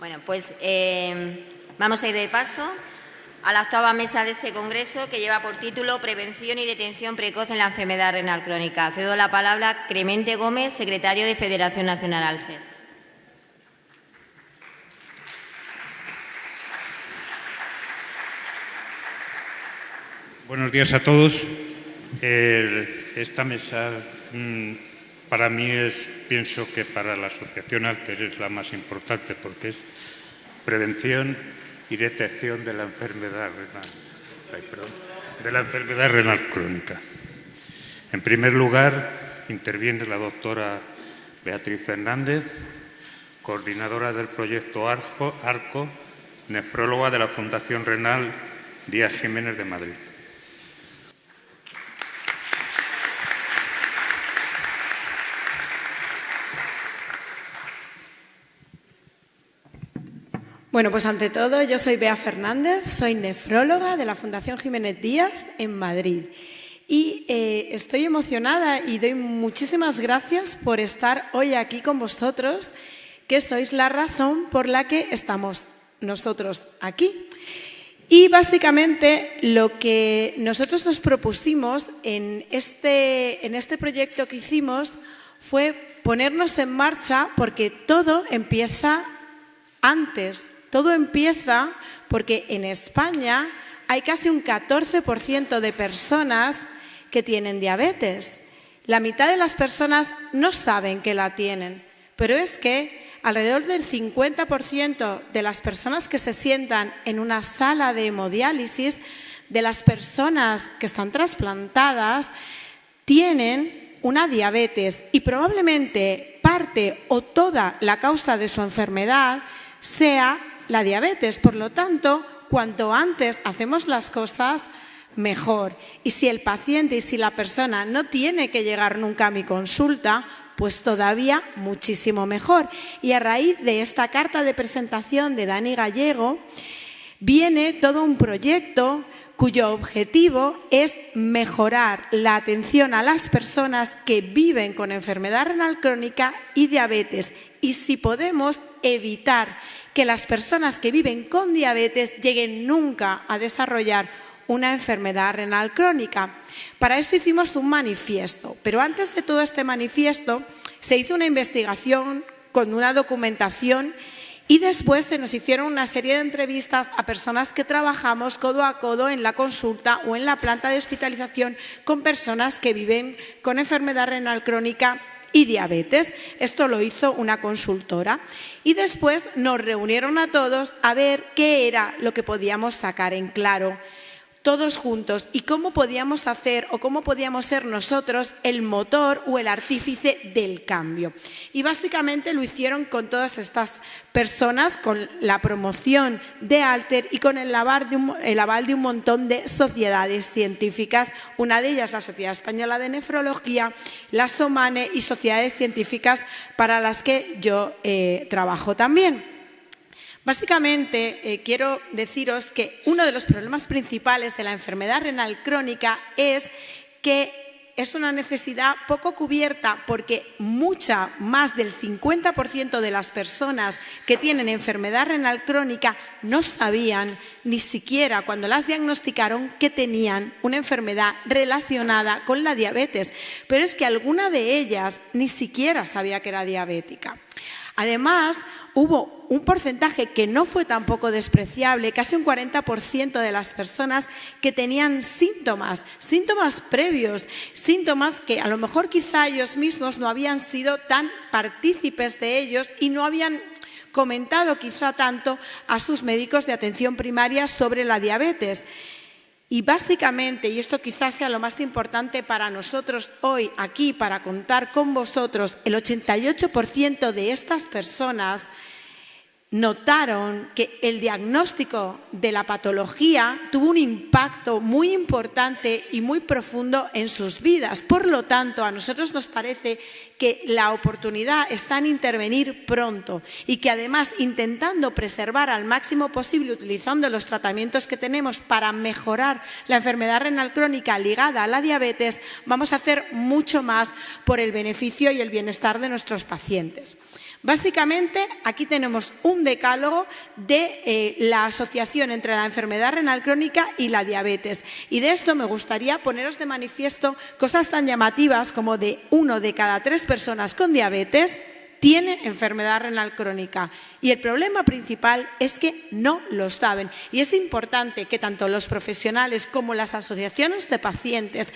Bueno, pues vamos a ir de paso a la octava mesa de este congreso, que lleva por título Prevención y detención precoz en la enfermedad renal crónica. Cedo la palabra a Clemente Gómez, secretario de Federación Nacional ALCER. Buenos días a todos. Esta mesa para mí pienso que para la asociación ALCER es la más importante porque es prevención y detección de la enfermedad renal crónica. En primer lugar, interviene la doctora Beatriz Fernández, coordinadora del proyecto ARCO, nefróloga de la Fundación Renal Díaz Jiménez de Madrid. Bueno, pues ante todo, yo soy Bea Fernández, soy nefróloga de la Fundación Jiménez Díaz en Madrid. Y estoy emocionada y doy muchísimas gracias por estar hoy aquí con vosotros, que sois la razón por la que estamos nosotros aquí. Y básicamente lo que nosotros nos propusimos en este proyecto que hicimos fue ponernos en marcha, porque todo empieza antes. Todo empieza porque en España hay casi un 14% de personas que tienen diabetes. La mitad de las personas no saben que la tienen, pero es que alrededor del 50% de las personas que se sientan en una sala de hemodiálisis, de las personas que están trasplantadas, tienen una diabetes y probablemente parte o toda la causa de su enfermedad sea la diabetes. Por lo tanto, cuanto antes hacemos las cosas, mejor. Y si el paciente y si la persona no tiene que llegar nunca a mi consulta, pues todavía muchísimo mejor. Y a raíz de esta carta de presentación de Dani Gallego, viene todo un proyecto cuyo objetivo es mejorar la atención a las personas que viven con enfermedad renal crónica y diabetes. Y si podemos evitar que las personas que viven con diabetes lleguen nunca a desarrollar una enfermedad renal crónica. Para esto hicimos un manifiesto, pero antes de todo este manifiesto se hizo una investigación con una documentación y después se nos hicieron una serie de entrevistas a personas que trabajamos codo a codo en la consulta o en la planta de hospitalización con personas que viven con enfermedad renal crónica y diabetes. Esto lo hizo una consultora y después nos reunieron a todos a ver qué era lo que podíamos sacar en claro todos juntos y cómo podíamos hacer o cómo podíamos ser nosotros el motor o el artífice del cambio. Y básicamente lo hicieron con todas estas personas, con la promoción de ALCER y con el aval de un montón de sociedades científicas, una de ellas la Sociedad Española de Nefrología, la SOMANE y sociedades científicas para las que yo trabajo también. Básicamente, quiero deciros que uno de los problemas principales de la enfermedad renal crónica es que es una necesidad poco cubierta porque más del 50% de las personas que tienen enfermedad renal crónica no sabían ni siquiera cuando las diagnosticaron que tenían una enfermedad relacionada con la diabetes, pero es que alguna de ellas ni siquiera sabía que era diabética. Además, hubo un porcentaje que no fue tampoco despreciable, casi un 40% de las personas que tenían síntomas previos, síntomas que a lo mejor quizá ellos mismos no habían sido tan partícipes de ellos y no habían comentado quizá tanto a sus médicos de atención primaria sobre la diabetes. Y básicamente, y esto quizás sea lo más importante para nosotros hoy aquí, para contar con vosotros, el 88% de estas personas notaron que el diagnóstico de la patología tuvo un impacto muy importante y muy profundo en sus vidas. Por lo tanto, a nosotros nos parece que la oportunidad está en intervenir pronto y que además intentando preservar al máximo posible, utilizando los tratamientos que tenemos para mejorar la enfermedad renal crónica ligada a la diabetes, vamos a hacer mucho más por el beneficio y el bienestar de nuestros pacientes. Básicamente, aquí tenemos un decálogo de la asociación entre la enfermedad renal crónica y la diabetes. Y de esto me gustaría poneros de manifiesto cosas tan llamativas como de 1 de cada 3 personas con diabetes tiene enfermedad renal crónica. Y el problema principal es que no lo saben. Y es importante que tanto los profesionales como las asociaciones de pacientes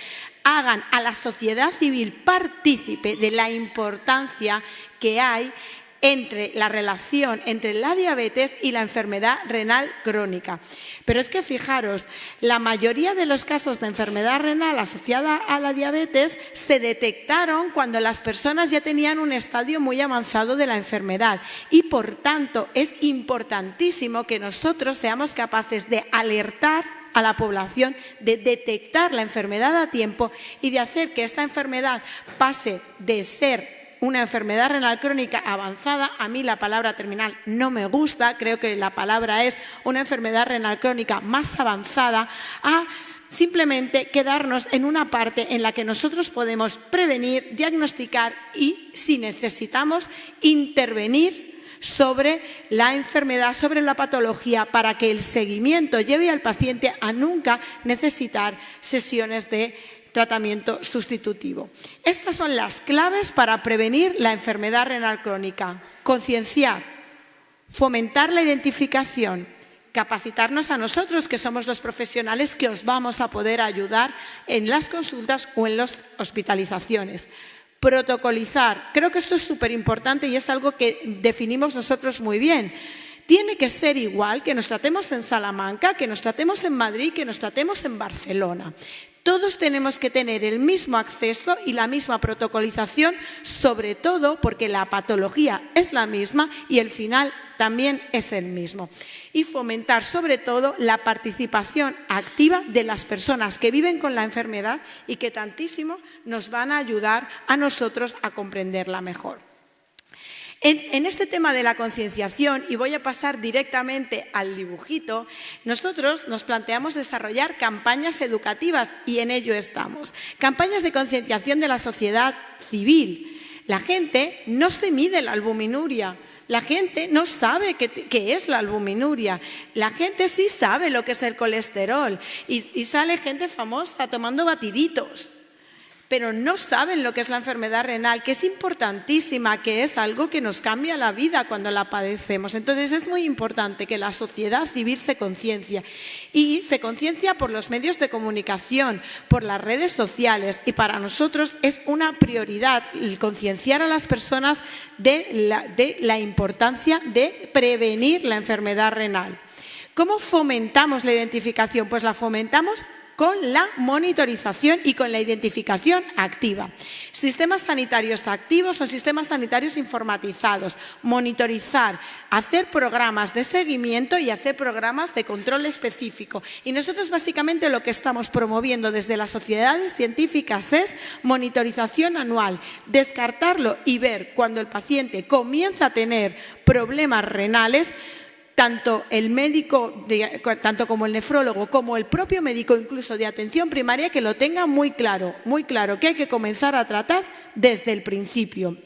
hagan a la sociedad civil partícipe de la importancia que hay entre la relación entre la diabetes y la enfermedad renal crónica. Pero es que fijaros, la mayoría de los casos de enfermedad renal asociada a la diabetes se detectaron cuando las personas ya tenían un estadio muy avanzado de la enfermedad y por tanto es importantísimo que nosotros seamos capaces de alertar a la población, de detectar la enfermedad a tiempo y de hacer que esta enfermedad pase de ser una enfermedad renal crónica avanzada. A mí la palabra terminal no me gusta, creo que la palabra es una enfermedad renal crónica más avanzada, a simplemente quedarnos en una parte en la que nosotros podemos prevenir, diagnosticar y, si necesitamos, intervenir sobre la enfermedad, sobre la patología, para que el seguimiento lleve al paciente a nunca necesitar sesiones de tratamiento sustitutivo. Estas son las claves para prevenir la enfermedad renal crónica. Concienciar, fomentar la identificación, capacitarnos a nosotros, que somos los profesionales que os vamos a poder ayudar en las consultas o en las hospitalizaciones. Protocolizar. Creo que esto es súper importante y es algo que definimos nosotros muy bien. Tiene que ser igual que nos tratemos en Salamanca, que nos tratemos en Madrid, que nos tratemos en Barcelona. Todos tenemos que tener el mismo acceso y la misma protocolización, sobre todo porque la patología es la misma y el final también es el mismo. Y fomentar sobre todo la participación activa de las personas que viven con la enfermedad y que tantísimo nos van a ayudar a nosotros a comprenderla mejor. En este tema de la concienciación, y voy a pasar directamente al dibujito, nosotros nos planteamos desarrollar campañas educativas y en ello estamos. Campañas de concienciación de la sociedad civil. La gente no se mide la albuminuria. La gente no sabe qué es la albuminuria. La gente sí sabe lo que es el colesterol y sale gente famosa tomando batiditos, pero no saben lo que es la enfermedad renal, que es importantísima, que es algo que nos cambia la vida cuando la padecemos. Entonces es muy importante que la sociedad civil se conciencia y se conciencia por los medios de comunicación, por las redes sociales, y para nosotros es una prioridad el concienciar a las personas de la importancia de prevenir la enfermedad renal. ¿Cómo fomentamos la identificación? Pues la fomentamos con la monitorización y con la identificación activa. Sistemas sanitarios activos o sistemas sanitarios informatizados, monitorizar, hacer programas de seguimiento y hacer programas de control específico. Y nosotros básicamente lo que estamos promoviendo desde las sociedades científicas es monitorización anual, descartarlo y ver cuando el paciente comienza a tener problemas renales. Tanto el médico, tanto como el nefrólogo, como el propio médico, incluso de atención primaria, que lo tenga muy claro, que hay que comenzar a tratar desde el principio.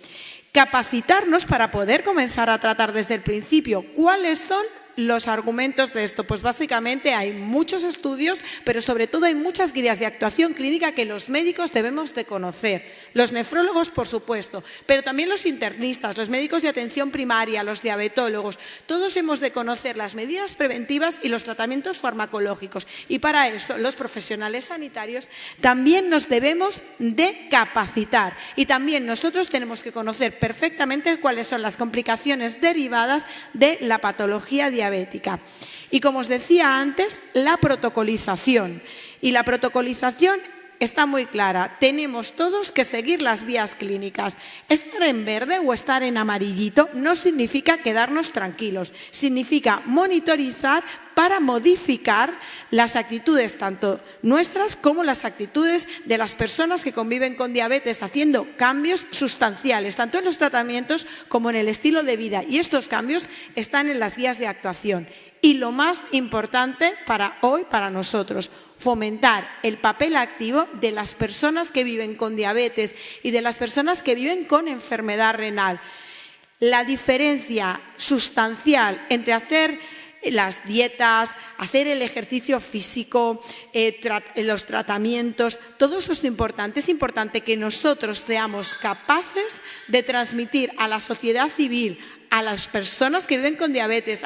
Capacitarnos para poder comenzar a tratar desde el principio. ¿Cuáles son los argumentos de esto? Pues básicamente hay muchos estudios, pero sobre todo hay muchas guías de actuación clínica que los médicos debemos de conocer. Los nefrólogos, por supuesto, pero también los internistas, los médicos de atención primaria, los diabetólogos. Todos hemos de conocer las medidas preventivas y los tratamientos farmacológicos. Y para eso los profesionales sanitarios también nos debemos de capacitar. Y también nosotros tenemos que conocer perfectamente cuáles son las complicaciones derivadas de la patología diabética. Y como os decía antes, la protocolización. Y la protocolización está muy clara. Tenemos todos que seguir las vías clínicas. Estar en verde o estar en amarillito no significa quedarnos tranquilos. Significa monitorizar para modificar las actitudes tanto nuestras como las actitudes de las personas que conviven con diabetes, haciendo cambios sustanciales, tanto en los tratamientos como en el estilo de vida. Y estos cambios están en las guías de actuación. Y lo más importante para hoy, para nosotros, fomentar el papel activo de las personas que viven con diabetes y de las personas que viven con enfermedad renal. la diferencia sustancial entre hacer las dietas, hacer el ejercicio físico, los tratamientos, todo eso es importante. Es importante que nosotros seamos capaces de transmitir a la sociedad civil, a las personas que viven con diabetes,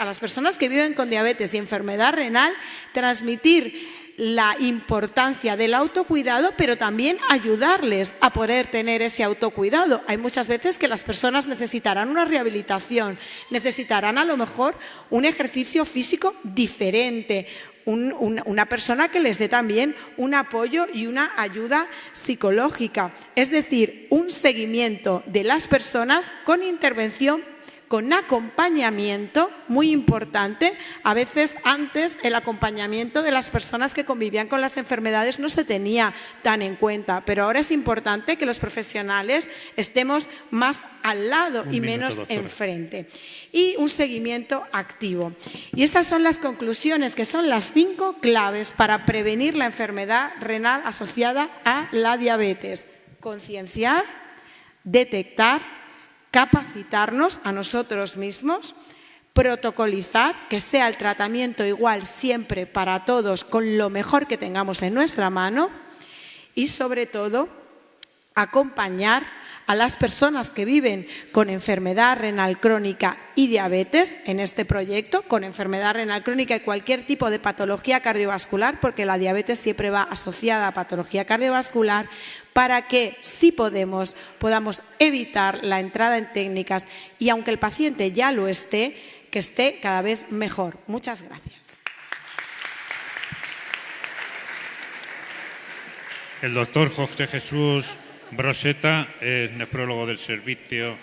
y enfermedad renal, transmitir la importancia del autocuidado, pero también ayudarles a poder tener ese autocuidado. Hay muchas veces que las personas necesitarán una rehabilitación, necesitarán a lo mejor un ejercicio físico diferente, una persona que les dé también un apoyo y una ayuda psicológica. Es decir, un seguimiento de las personas con intervención, con acompañamiento, muy importante. A veces antes el acompañamiento de las personas que convivían con las enfermedades no se tenía tan en cuenta, pero ahora es importante que los profesionales estemos más al lado y menos enfrente. Y un seguimiento activo. Y estas son las conclusiones, que son las 5 claves para prevenir la enfermedad renal asociada a la diabetes. Concienciar, detectar, capacitarnos a nosotros mismos, protocolizar, que sea el tratamiento igual siempre para todos con lo mejor que tengamos en nuestra mano y, sobre todo, acompañar a las personas que viven con enfermedad renal crónica y diabetes en este proyecto, con enfermedad renal crónica y cualquier tipo de patología cardiovascular, porque la diabetes siempre va asociada a patología cardiovascular, para que, si podamos evitar la entrada en técnicas y, aunque el paciente ya lo esté, que esté cada vez mejor. Muchas gracias. El doctor José Jesús Broseta es nefrólogo del Servicio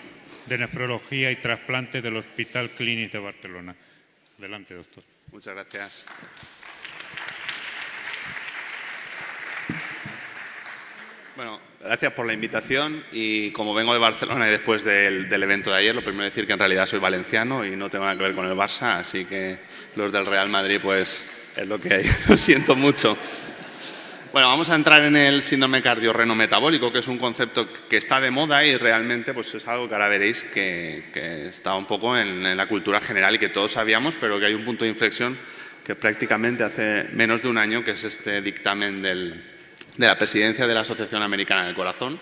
de Nefrología y Trasplante del Hospital Clínic de Barcelona. Adelante, doctor. Muchas gracias. Bueno, gracias por la invitación y como vengo de Barcelona y después del evento de ayer, lo primero es decir que en realidad soy valenciano y no tengo nada que ver con el Barça, así que los del Real Madrid pues es lo que hay. Lo siento mucho. Bueno, vamos a entrar en el síndrome cardiorrenometabólico, que es un concepto que está de moda y realmente pues, es algo que ahora veréis que está un poco en la cultura general y que todos sabíamos, pero que hay un punto de inflexión que prácticamente hace menos de un año, que es este dictamen de la presidencia de la Asociación Americana del Corazón,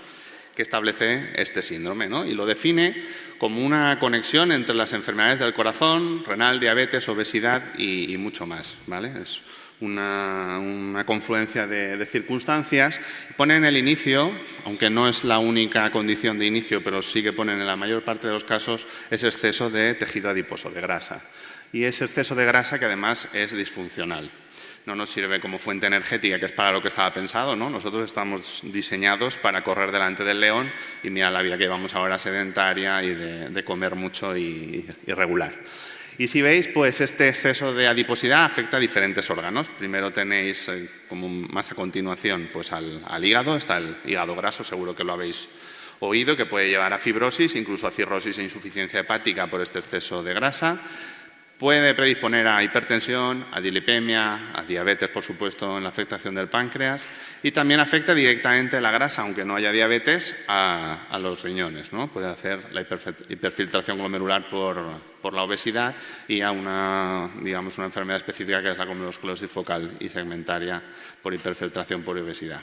que establece este síndrome, ¿no? Y lo define como una conexión entre las enfermedades del corazón, renal, diabetes, obesidad y mucho más, ¿vale? Es una confluencia de circunstancias. Pone en el inicio, aunque no es la única condición de inicio, pero sí que ponen en la mayor parte de los casos, ese exceso de tejido adiposo, de grasa. Y ese exceso de grasa que además es disfuncional. No nos sirve como fuente energética, que es para lo que estaba pensado, ¿no? Nosotros estamos diseñados para correr delante del león y mira la vida que llevamos ahora sedentaria y de comer mucho y irregular. Y si veis, pues este exceso de adiposidad afecta a diferentes órganos. Primero tenéis, como más a continuación, pues al hígado. Está el hígado graso, seguro que lo habéis oído, que puede llevar a fibrosis, incluso a cirrosis e insuficiencia hepática por este exceso de grasa. Puede predisponer a hipertensión, a dilipemia, a diabetes, por supuesto, en la afectación del páncreas. Y también afecta directamente la grasa, aunque no haya diabetes, a los riñones, ¿no? Puede hacer la hiperfiltración glomerular por la obesidad y a una enfermedad específica que es la glomerulosclerosis focal y segmentaria por hiperfiltración por obesidad.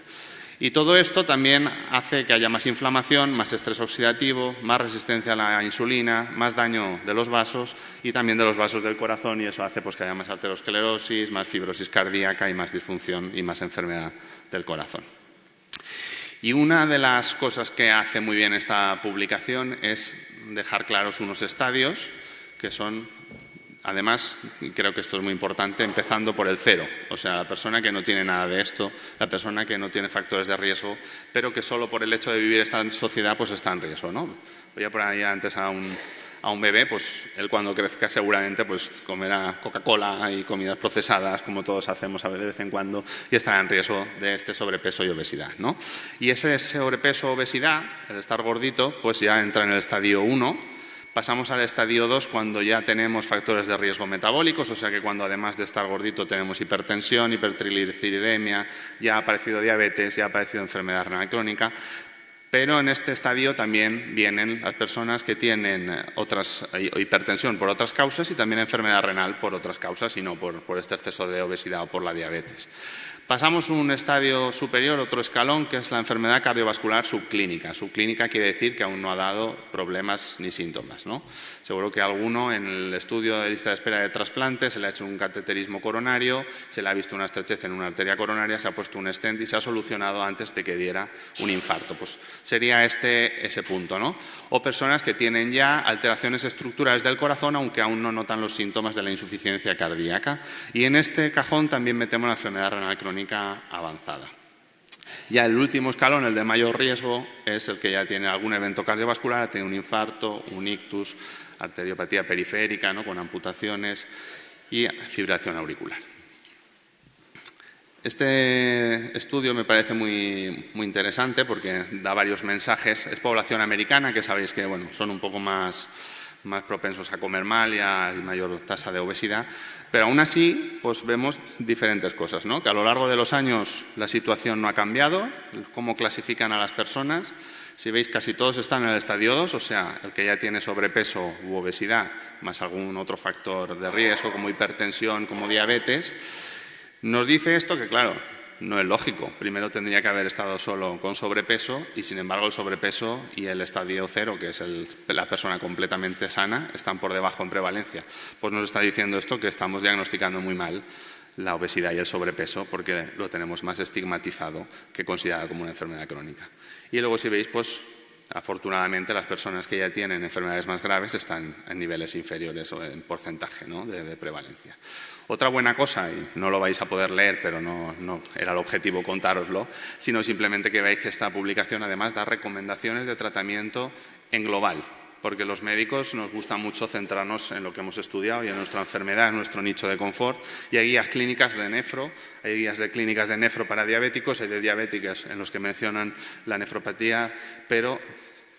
Y todo esto también hace que haya más inflamación, más estrés oxidativo, más resistencia a la insulina, más daño de los vasos y también de los vasos del corazón, y eso hace pues, que haya más aterosclerosis, más fibrosis cardíaca y más disfunción y más enfermedad del corazón. Y una de las cosas que hace muy bien esta publicación es dejar claros unos estadios que son, además, y creo que esto es muy importante, empezando por el 0. O sea, la persona que no tiene nada de esto, la persona que no tiene factores de riesgo, pero que solo por el hecho de vivir esta sociedad pues está en riesgo, ¿no? Voy por ahí antes a un bebé, pues él cuando crezca seguramente pues comerá Coca-Cola y comidas procesadas, como todos hacemos de vez en cuando, y estará en riesgo de este sobrepeso y obesidad, ¿no? Y ese sobrepeso o obesidad, el estar gordito, pues ya entra en el estadio 1. Pasamos al estadio 2 cuando ya tenemos factores de riesgo metabólicos, o sea que cuando además de estar gordito tenemos hipertensión, hipertrigliceridemia, ya ha aparecido diabetes, ya ha aparecido enfermedad renal crónica. Pero en este estadio también vienen las personas que tienen hipertensión por otras causas y también enfermedad renal por otras causas y no por este exceso de obesidad o por la diabetes. Pasamos un estadio superior, otro escalón, que es la enfermedad cardiovascular subclínica. Subclínica quiere decir que aún no ha dado problemas ni síntomas, ¿no? Seguro que alguno en el estudio de lista de espera de trasplante se le ha hecho un cateterismo coronario, se le ha visto una estrechez en una arteria coronaria, se ha puesto un stent y se ha solucionado antes de que diera un infarto. Pues sería ese punto, ¿no? O personas que tienen ya alteraciones estructurales del corazón, aunque aún no notan los síntomas de la insuficiencia cardíaca. Y en este cajón también metemos la enfermedad renal crónica avanzada. Ya el último escalón, el de mayor riesgo, es el que ya tiene algún evento cardiovascular, tiene un infarto, un ictus, arteriopatía periférica, ¿no?, con amputaciones y fibrilación auricular. Este estudio me parece muy interesante porque da varios mensajes. Es población americana, que sabéis que son un poco más propensos a comer mal y hay mayor tasa de obesidad, pero aún así pues vemos diferentes cosas, ¿no? Que a lo largo de los años la situación no ha cambiado, cómo clasifican a las personas. Si veis, casi todos están en el estadio 2, o sea, el que ya tiene sobrepeso u obesidad, más algún otro factor de riesgo como hipertensión, como diabetes. Nos dice esto que, claro, no es lógico. Primero tendría que haber estado solo con sobrepeso y, sin embargo, el sobrepeso y el estadio 0, que es la persona completamente sana, están por debajo en prevalencia. Pues nos está diciendo esto que estamos diagnosticando muy mal la obesidad y el sobrepeso porque lo tenemos más estigmatizado que considerado como una enfermedad crónica. Y luego, si veis, pues afortunadamente las personas que ya tienen enfermedades más graves están en niveles inferiores o en porcentaje, ¿no?, de prevalencia. Otra buena cosa, y no lo vais a poder leer, pero no era el objetivo contároslo, sino simplemente que veáis que esta publicación además da recomendaciones de tratamiento en global, porque los médicos nos gusta mucho centrarnos en lo que hemos estudiado y en nuestra enfermedad, en nuestro nicho de confort, y hay guías clínicas de nefro, hay guías de clínicas de nefro para diabéticos, hay de diabéticas en los que mencionan la nefropatía, pero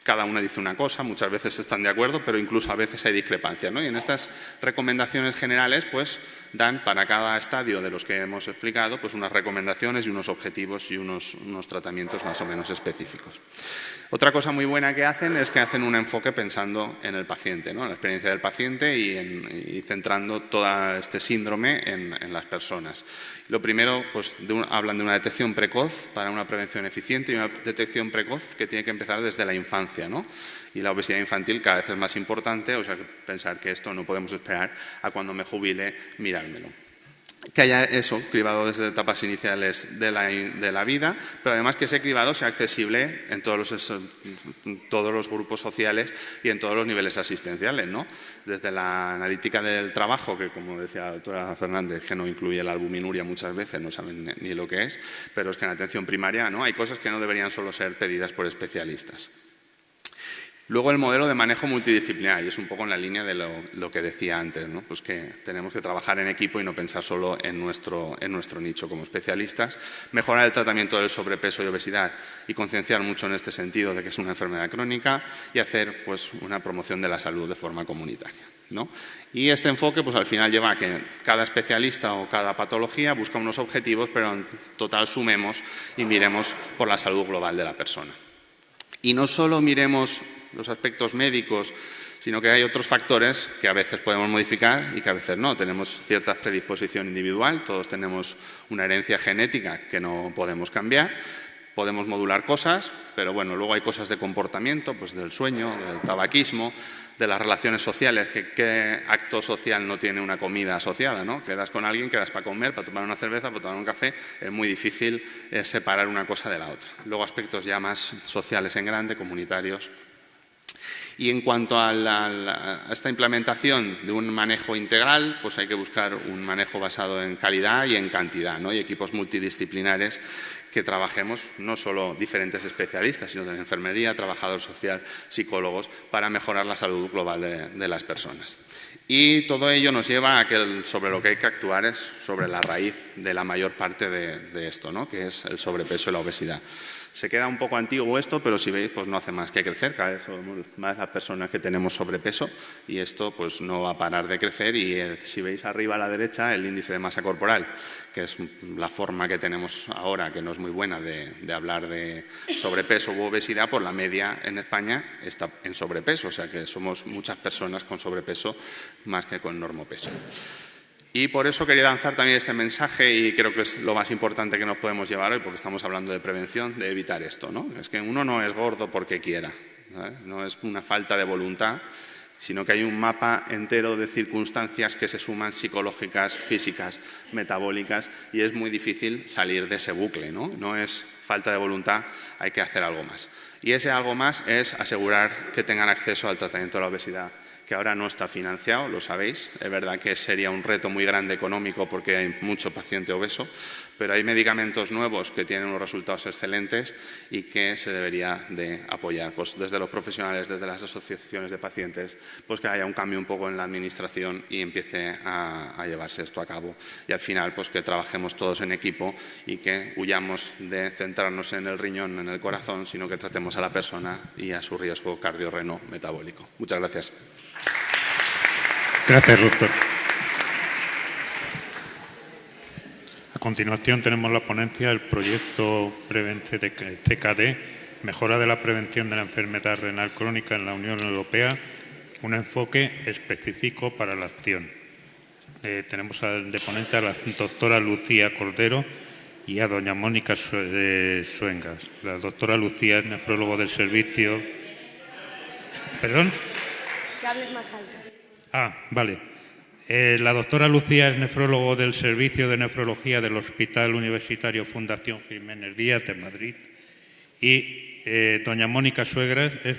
cada una dice una cosa, muchas veces están de acuerdo, pero incluso a veces hay discrepancias, ¿no? Y en estas recomendaciones generales, pues dan para cada estadio de los que hemos explicado, pues unas recomendaciones y unos objetivos y unos tratamientos más o menos específicos. Otra cosa muy buena que hacen es que hacen un enfoque pensando en el paciente, ¿no?, en la experiencia del paciente y centrando todo este síndrome en las personas. Lo primero, pues hablan de una detección precoz para una prevención eficiente y una detección precoz que tiene que empezar desde la infancia, ¿no? Y la obesidad infantil cada vez es más importante, o sea, pensar que esto no podemos esperar a cuando me jubile mirármelo. Que haya eso cribado desde etapas iniciales de la vida, pero además que ese cribado sea accesible en todos los grupos sociales y en todos los niveles asistenciales, ¿no? Desde la analítica del trabajo, que como decía la doctora Fernández, que no incluye la albuminuria muchas veces, no saben ni lo que es, pero es que en atención primaria, ¿no?, hay cosas que no deberían solo ser pedidas por especialistas. Luego el modelo de manejo multidisciplinar, y es un poco en la línea de lo que decía antes, ¿no? Pues que tenemos que trabajar en equipo y no pensar solo en nuestro nicho como especialistas, mejorar el tratamiento del sobrepeso y obesidad y concienciar mucho en este sentido de que es una enfermedad crónica y hacer pues una promoción de la salud de forma comunitaria, ¿no? Y este enfoque pues al final lleva a que cada especialista o cada patología busca unos objetivos, pero en total sumemos y miremos por la salud global de la persona. Y no solo miremos los aspectos médicos, sino que hay otros factores que a veces podemos modificar y que a veces no. Tenemos cierta predisposición individual, todos tenemos una herencia genética que no podemos cambiar, podemos modular cosas, pero bueno, luego hay cosas de comportamiento, pues del sueño, del tabaquismo, de las relaciones sociales, que qué acto social no tiene una comida asociada, ¿no? Quedas con alguien, quedas para comer, para tomar una cerveza, para tomar un café, es muy difícil separar una cosa de la otra. Luego aspectos ya más sociales en grande, comunitarios. Y en cuanto a esta implementación de un manejo integral, pues hay que buscar un manejo basado en calidad y en cantidad, ¿no? Y equipos multidisciplinares que trabajemos no solo diferentes especialistas, sino de enfermería, trabajador social, psicólogos, para mejorar la salud global de las personas. Y todo ello nos lleva a que sobre lo que hay que actuar es sobre la raíz de la mayor parte de esto, ¿no?, que es el sobrepeso y la obesidad. Se queda un poco antiguo esto, pero si veis, pues no hace más que crecer. Cada vez somos más las personas que tenemos sobrepeso y esto pues no va a parar de crecer. Y si veis arriba a la derecha el índice de masa corporal, que es la forma que tenemos ahora, que no es muy buena de hablar de sobrepeso u obesidad, pues la media en España está en sobrepeso, o sea que somos muchas personas con sobrepeso más que con normopeso. Y por eso quería lanzar también este mensaje y creo que es lo más importante que nos podemos llevar hoy, porque estamos hablando de prevención, de evitar esto, ¿no? Es que uno no es gordo porque quiera, ¿sabes? No es una falta de voluntad, sino que hay un mapa entero de circunstancias que se suman psicológicas, físicas, metabólicas, y es muy difícil salir de ese bucle, ¿no? No es falta de voluntad, hay que hacer algo más. Y ese algo más es asegurar que tengan acceso al tratamiento de la obesidad, que ahora no está financiado, lo sabéis. Es verdad que sería un reto muy grande económico porque hay mucho paciente obeso, pero hay medicamentos nuevos que tienen unos resultados excelentes y que se debería de apoyar. Pues desde los profesionales, desde las asociaciones de pacientes, pues que haya un cambio un poco en la administración y empiece a llevarse esto a cabo. Y al final, pues que trabajemos todos en equipo y que huyamos de centrarnos en el riñón, en el corazón, sino que tratemos a la persona y a su riesgo cardiorreno-metabólico. Muchas gracias. Gracias, doctor. A continuación tenemos la ponencia del proyecto Prevence CKD, Mejora de la prevención de la enfermedad renal crónica en la Unión Europea, un enfoque específico para la acción. Tenemos de ponente a la doctora Lucía Cordero y a doña Mónica Suengas. La doctora Lucía es nefrólogo del servicio... ¿Perdón? Que hables más alto. Vale. La doctora Lucía es nefrólogo del Servicio de Nefrología del Hospital Universitario Fundación Jiménez Díaz de Madrid y doña Mónica Suengas es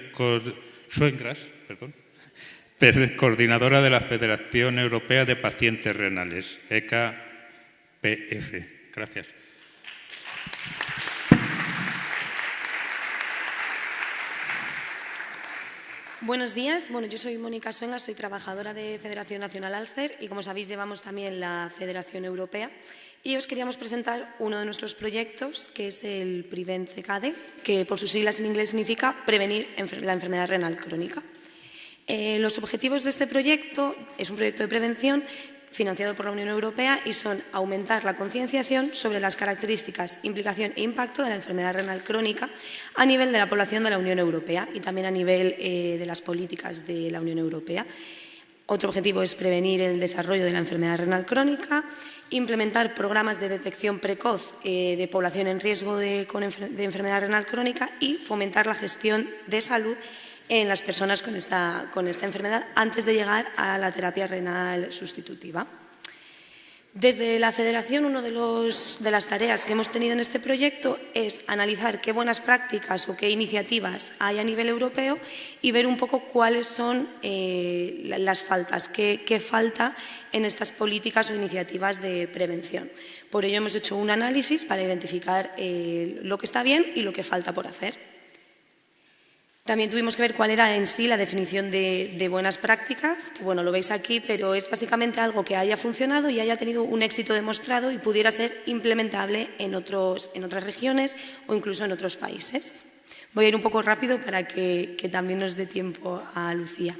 coordinadora de la Federación Europea de Pacientes Renales, EKPF. Gracias. Buenos días. Bueno, yo soy Mónica Suengas, soy trabajadora de Federación Nacional Alcer y, como sabéis, llevamos también la Federación Europea. Y os queríamos presentar uno de nuestros proyectos, que es el Prevence CKD, que por sus siglas en inglés significa prevenir la enfermedad renal crónica. Los objetivos de este proyecto es un proyecto de prevención financiado por la Unión Europea y son aumentar la concienciación sobre las características, implicación e impacto de la enfermedad renal crónica a nivel de la población de la Unión Europea y también a nivel de las políticas de la Unión Europea. Otro objetivo es prevenir el desarrollo de la enfermedad renal crónica, implementar programas de detección precoz de población en riesgo de enfermedad renal crónica y fomentar la gestión de salud en las personas con esta enfermedad antes de llegar a la terapia renal sustitutiva. Desde la Federación, una de las tareas que hemos tenido en este proyecto es analizar qué buenas prácticas o qué iniciativas hay a nivel europeo y ver un poco cuáles son las faltas, qué falta en estas políticas o iniciativas de prevención. Por ello hemos hecho un análisis para identificar lo que está bien y lo que falta por hacer. También tuvimos que ver cuál era en sí la definición de buenas prácticas, que bueno, lo veis aquí, pero es básicamente algo que haya funcionado y haya tenido un éxito demostrado y pudiera ser implementable en otras regiones o incluso en otros países. Voy a ir un poco rápido para que también nos dé tiempo a Lucía.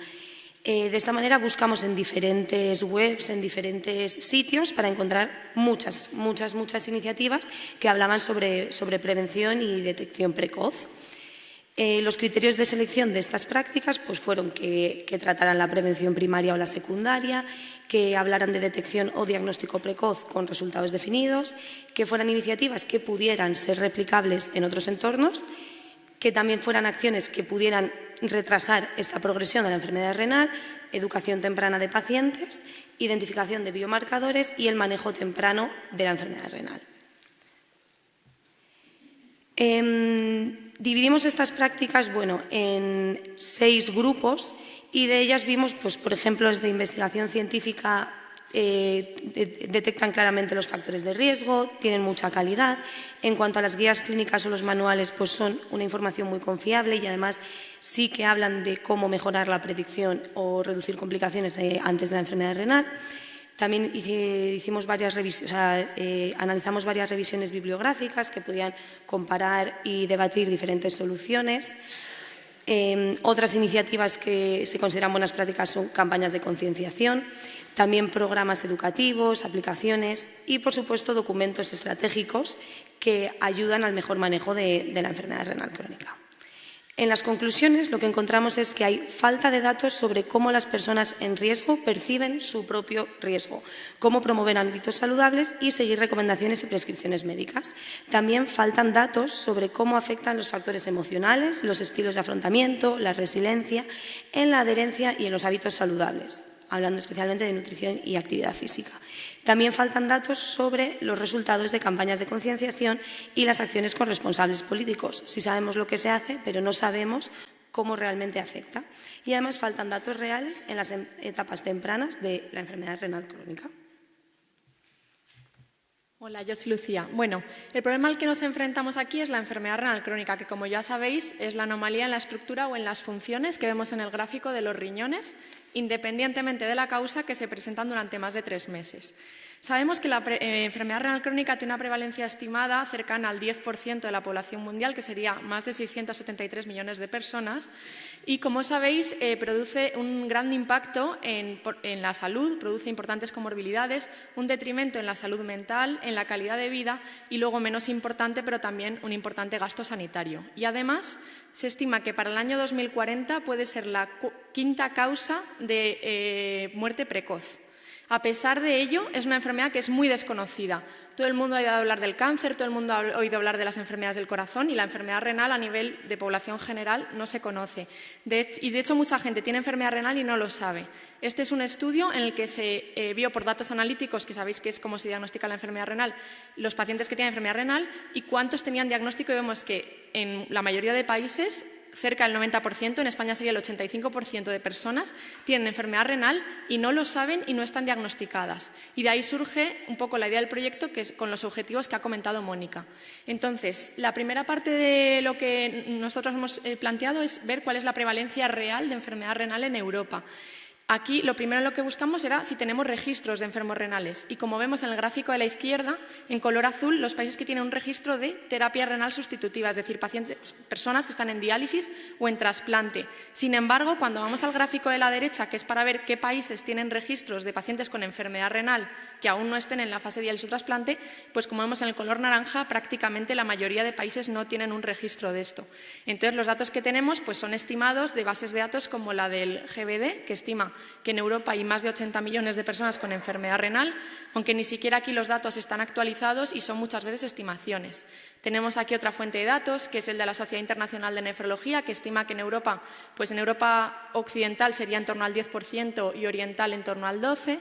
De esta manera buscamos en diferentes webs, en diferentes sitios, para encontrar muchas iniciativas que hablaban sobre prevención y detección precoz. Los criterios de selección de estas prácticas pues, fueron que trataran la prevención primaria o la secundaria, que hablaran de detección o diagnóstico precoz con resultados definidos, que fueran iniciativas que pudieran ser replicables en otros entornos, que también fueran acciones que pudieran retrasar esta progresión de la enfermedad renal, educación temprana de pacientes, identificación de biomarcadores y el manejo temprano de la enfermedad renal. Dividimos estas prácticas en 6 grupos y de ellas vimos, pues, por ejemplo, las de investigación científica detectan claramente los factores de riesgo, tienen mucha calidad. En cuanto a las guías clínicas o los manuales, pues son una información muy confiable y además sí que hablan de cómo mejorar la predicción o reducir complicaciones antes de la enfermedad renal. También hicimos analizamos varias revisiones bibliográficas que podían comparar y debatir diferentes soluciones. Otras iniciativas que se consideran buenas prácticas son campañas de concienciación, también programas educativos, aplicaciones y, por supuesto, documentos estratégicos que ayudan al mejor manejo de la enfermedad renal crónica. En las conclusiones, lo que encontramos es que hay falta de datos sobre cómo las personas en riesgo perciben su propio riesgo, cómo promover hábitos saludables y seguir recomendaciones y prescripciones médicas. También faltan datos sobre cómo afectan los factores emocionales, los estilos de afrontamiento, la resiliencia, en la adherencia y en los hábitos saludables, hablando especialmente de nutrición y actividad física. También faltan datos sobre los resultados de campañas de concienciación y las acciones con responsables políticos. Sí sabemos lo que se hace, pero no sabemos cómo realmente afecta. Y además faltan datos reales en las etapas tempranas de la enfermedad renal crónica. Hola, yo soy Lucía. Bueno, el problema al que nos enfrentamos aquí es la enfermedad renal crónica, que como ya sabéis es la anomalía en la estructura o en las funciones que vemos en el gráfico de los riñones, independientemente de la causa, que se presentan durante más de 3 meses. Sabemos que la enfermedad renal crónica tiene una prevalencia estimada cercana al 10% de la población mundial, que sería más de 673 millones de personas, y como sabéis produce un gran impacto en la salud, produce importantes comorbilidades, un detrimento en la salud mental, en la calidad de vida y luego, menos importante, pero también un importante gasto sanitario. Y además se estima que para el año 2040 puede ser la 5ª causa de muerte precoz. A pesar de ello, es una enfermedad que es muy desconocida. Todo el mundo ha oído hablar del cáncer, todo el mundo ha oído hablar de las enfermedades del corazón, y la enfermedad renal a nivel de población general no se conoce. De hecho, mucha gente tiene enfermedad renal y no lo sabe. Este es un estudio en el que se vio por datos analíticos, que sabéis que es cómo se diagnostica la enfermedad renal, los pacientes que tienen enfermedad renal y cuántos tenían diagnóstico, y vemos que en la mayoría de países cerca del 90%, en España sería el 85% de personas, tienen enfermedad renal y no lo saben y no están diagnosticadas. Y de ahí surge un poco la idea del proyecto, que es con los objetivos que ha comentado Mónica. Entonces, la primera parte de lo que nosotros hemos planteado es ver cuál es la prevalencia real de enfermedad renal en Europa. Aquí lo primero en lo que buscamos era si tenemos registros de enfermos renales, y como vemos en el gráfico de la izquierda, en color azul, los países que tienen un registro de terapia renal sustitutiva, es decir, personas que están en diálisis o en trasplante. Sin embargo, cuando vamos al gráfico de la derecha, que es para ver qué países tienen registros de pacientes con enfermedad renal que aún no estén en la fase de diálisis o trasplante, pues como vemos en el color naranja, prácticamente la mayoría de países no tienen un registro de esto. Entonces, los datos que tenemos pues son estimados de bases de datos como la del GBD, que estima que en Europa hay más de 80 millones de personas con enfermedad renal, aunque ni siquiera aquí los datos están actualizados y son muchas veces estimaciones. Tenemos aquí otra fuente de datos, que es el de la Sociedad Internacional de Nefrología, que estima que en Europa occidental sería en torno al 10% y oriental en torno al 12%.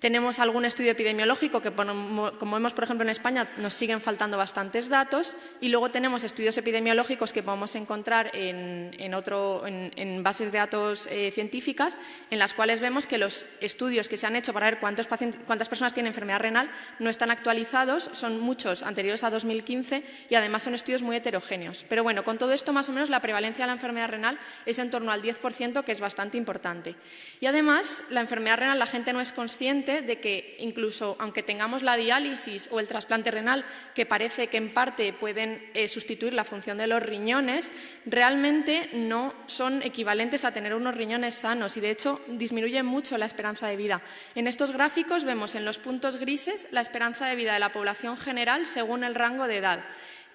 Tenemos algún estudio epidemiológico que, como vemos, por ejemplo, en España, nos siguen faltando bastantes datos, y luego tenemos estudios epidemiológicos que podemos encontrar en bases de datos científicas, en las cuales vemos que los estudios que se han hecho para ver cuántas personas tienen enfermedad renal no están actualizados, son muchos anteriores a 2015 y además son estudios muy heterogéneos. Pero bueno, con todo esto, más o menos la prevalencia de la enfermedad renal es en torno al 10%, que es bastante importante. Y además, la enfermedad renal, la gente no es consciente de que incluso aunque tengamos la diálisis o el trasplante renal, que parece que en parte pueden sustituir la función de los riñones, realmente no son equivalentes a tener unos riñones sanos, y de hecho disminuyen mucho la esperanza de vida. En estos gráficos vemos en los puntos grises la esperanza de vida de la población general según el rango de edad,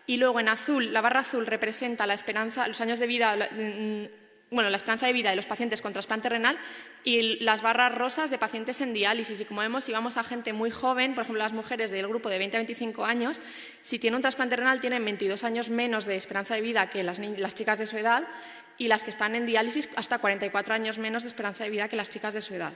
y luego en azul, la barra azul representa la esperanza, los años de vida, la esperanza de vida de los pacientes con trasplante renal, y las barras rosas de pacientes en diálisis. Y como vemos, si vamos a gente muy joven, por ejemplo las mujeres del grupo de 20 a 25 años, si tienen un trasplante renal tienen 22 años menos de esperanza de vida que las chicas de su edad, y las que están en diálisis hasta 44 años menos de esperanza de vida que las chicas de su edad.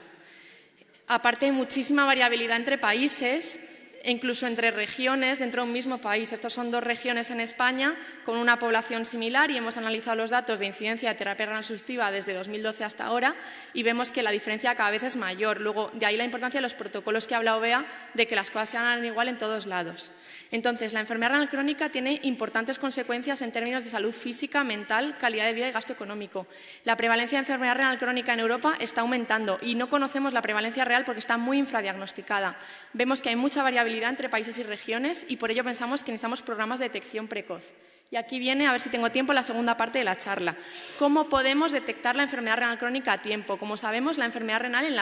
Aparte, hay muchísima variabilidad entre países. e incluso entre regiones dentro de un mismo país. Estos son 2 regiones en España con una población similar y hemos analizado los datos de incidencia de terapia renal sustitutiva desde 2012 hasta ahora y vemos que la diferencia cada vez es mayor. Luego, de ahí la importancia de los protocolos que ha hablado Bea, de que las cosas se hagan igual en todos lados. Entonces, la enfermedad renal crónica tiene importantes consecuencias en términos de salud física, mental, calidad de vida y gasto económico. La prevalencia de enfermedad renal crónica en Europa está aumentando y no conocemos la prevalencia real porque está muy infradiagnosticada. Vemos que hay mucha variabilidad entre países y regiones y por ello pensamos que necesitamos programas de detección precoz. Y aquí viene, a ver si tengo tiempo, la segunda parte de la charla. ¿Cómo podemos detectar la enfermedad renal crónica a tiempo? Como sabemos, la enfermedad renal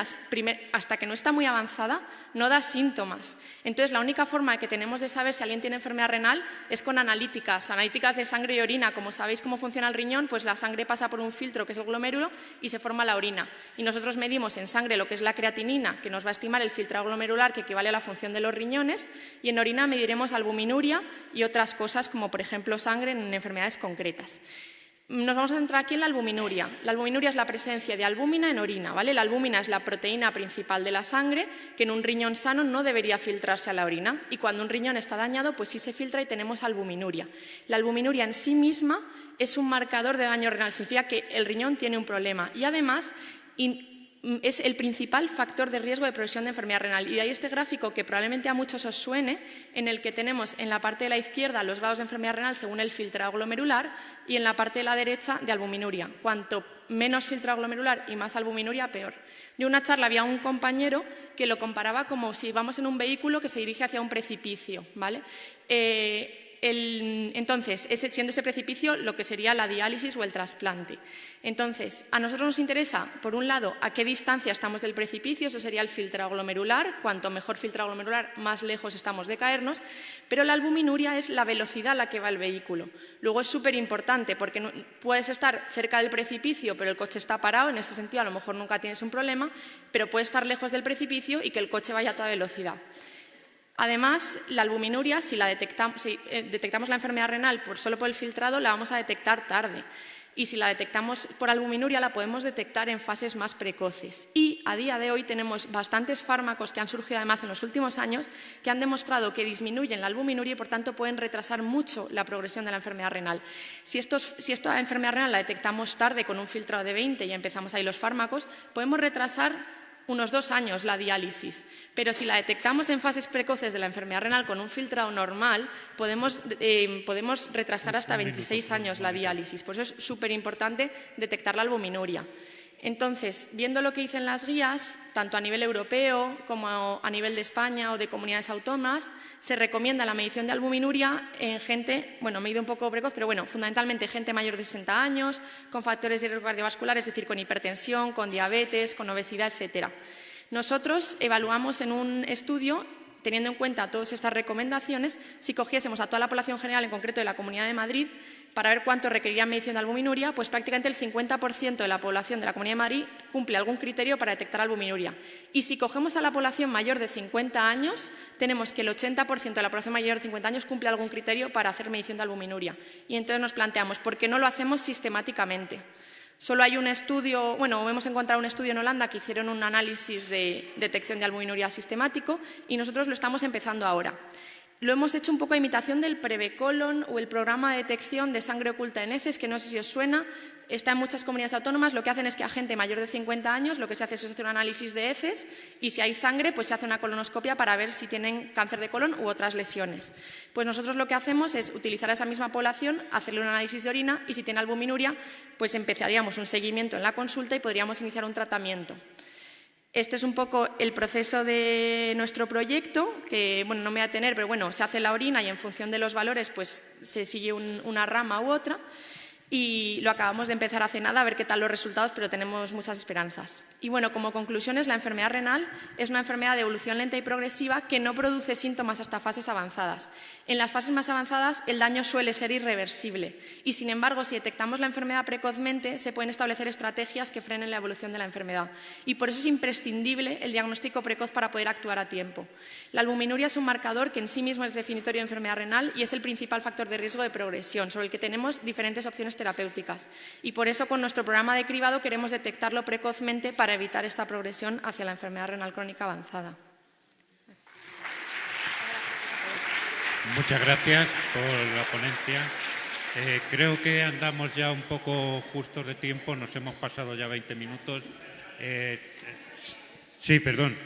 hasta que no está muy avanzada no da síntomas. Entonces, la única forma que tenemos de saber si alguien tiene enfermedad renal es con analíticas de sangre y orina. Como sabéis cómo funciona el riñón, pues la sangre pasa por un filtro que es el glomérulo y se forma la orina. Y nosotros medimos en sangre lo que es la creatinina, que nos va a estimar el filtrado glomerular, que equivale a la función de los riñones, y en orina mediremos albuminuria y otras cosas como, por ejemplo, sangre en enfermedades concretas. Nos vamos a centrar aquí en la albuminuria. La albuminuria es la presencia de albúmina en orina, ¿vale? La albúmina es la proteína principal de la sangre que en un riñón sano no debería filtrarse a la orina y cuando un riñón está dañado pues sí se filtra y tenemos albuminuria. La albuminuria en sí misma es un marcador de daño renal, significa que el riñón tiene un problema y además es el principal factor de riesgo de progresión de enfermedad renal. Y de ahí este gráfico que probablemente a muchos os suene, en el que tenemos en la parte de la izquierda los grados de enfermedad renal según el filtrado glomerular y en la parte de la derecha de albuminuria. Cuanto menos filtrado glomerular y más albuminuria, peor. Yo en una charla había un compañero que lo comparaba como si vamos en un vehículo que se dirige hacia un precipicio, ¿vale? Entonces, siendo ese precipicio lo que sería la diálisis o el trasplante. Entonces, a nosotros nos interesa, por un lado, a qué distancia estamos del precipicio, eso sería el filtrado glomerular, cuanto mejor filtrado glomerular, más lejos estamos de caernos, pero la albuminuria es la velocidad a la que va el vehículo. Luego es súper importante porque puedes estar cerca del precipicio, pero el coche está parado, en ese sentido a lo mejor nunca tienes un problema, pero puedes estar lejos del precipicio y que el coche vaya a toda velocidad. Además, la albuminuria, si detectamos la enfermedad renal solo por el filtrado, la vamos a detectar tarde. Y si la detectamos por albuminuria, la podemos detectar en fases más precoces. Y a día de hoy tenemos bastantes fármacos que han surgido además en los últimos años que han demostrado que disminuyen la albuminuria y por tanto pueden retrasar mucho la progresión de la enfermedad renal. Si esta enfermedad renal la detectamos tarde con un filtrado de 20 y empezamos ahí los fármacos, podemos retrasar unos 2 años la diálisis, pero si la detectamos en fases precoces de la enfermedad renal con un filtrado normal, podemos retrasar hasta 26 años la diálisis. Por eso es súper importante detectar la albuminuria. Entonces, viendo lo que dicen las guías, tanto a nivel europeo como a nivel de España o de comunidades autónomas, se recomienda la medición de albuminuria en gente, medido un poco precoz, pero fundamentalmente gente mayor de 60 años, con factores de riesgo cardiovascular, es decir, con hipertensión, con diabetes, con obesidad, etc. Nosotros evaluamos en un estudio, teniendo en cuenta todas estas recomendaciones, si cogiésemos a toda la población general, en concreto de la Comunidad de Madrid, para ver cuánto requeriría medición de albuminuria, pues prácticamente el 50% de la población de la Comunidad de Madrid cumple algún criterio para detectar albuminuria. Y si cogemos a la población mayor de 50 años, tenemos que el 80% de la población mayor de 50 años cumple algún criterio para hacer medición de albuminuria. Y entonces nos planteamos, ¿por qué no lo hacemos sistemáticamente? Solo hay un estudio, hemos encontrado un estudio en Holanda que hicieron un análisis de detección de albuminuria sistemático y nosotros lo estamos empezando ahora. Lo hemos hecho un poco a imitación del Prevecolon o el programa de detección de sangre oculta en heces, que no sé si os suena, está en muchas comunidades autónomas. Lo que hacen es que a gente mayor de 50 años lo que se hace es hacer un análisis de heces y si hay sangre pues se hace una colonoscopia para ver si tienen cáncer de colon u otras lesiones. Pues nosotros lo que hacemos es utilizar a esa misma población, hacerle un análisis de orina y si tiene albuminuria pues empezaríamos un seguimiento en la consulta y podríamos iniciar un tratamiento. Este es un poco el proceso de nuestro proyecto, que no me voy a detener, pero se hace la orina y en función de los valores pues se sigue una rama u otra y lo acabamos de empezar hace nada a ver qué tal los resultados, pero tenemos muchas esperanzas. Y como conclusiones, la enfermedad renal es una enfermedad de evolución lenta y progresiva que no produce síntomas hasta fases avanzadas. En las fases más avanzadas el daño suele ser irreversible y, sin embargo, si detectamos la enfermedad precozmente, se pueden establecer estrategias que frenen la evolución de la enfermedad. Y por eso es imprescindible el diagnóstico precoz para poder actuar a tiempo. La albuminuria es un marcador que en sí mismo es definitorio de enfermedad renal y es el principal factor de riesgo de progresión, sobre el que tenemos diferentes opciones terapéuticas. Y por eso, con nuestro programa de cribado, queremos detectarlo precozmente para evitar esta progresión hacia la enfermedad renal crónica avanzada. Muchas gracias por la ponencia. Creo que andamos ya un poco justos de tiempo, nos hemos pasado ya 20 minutos. Sí, perdón.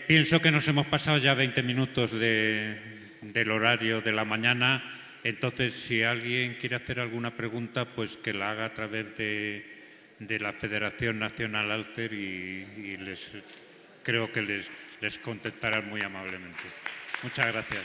Pienso que nos hemos pasado ya 20 minutos del horario de la mañana. Entonces, si alguien quiere hacer alguna pregunta, pues que la haga a través de la Federación Nacional Alcer y creo que les contestarán muy amablemente. Muchas gracias.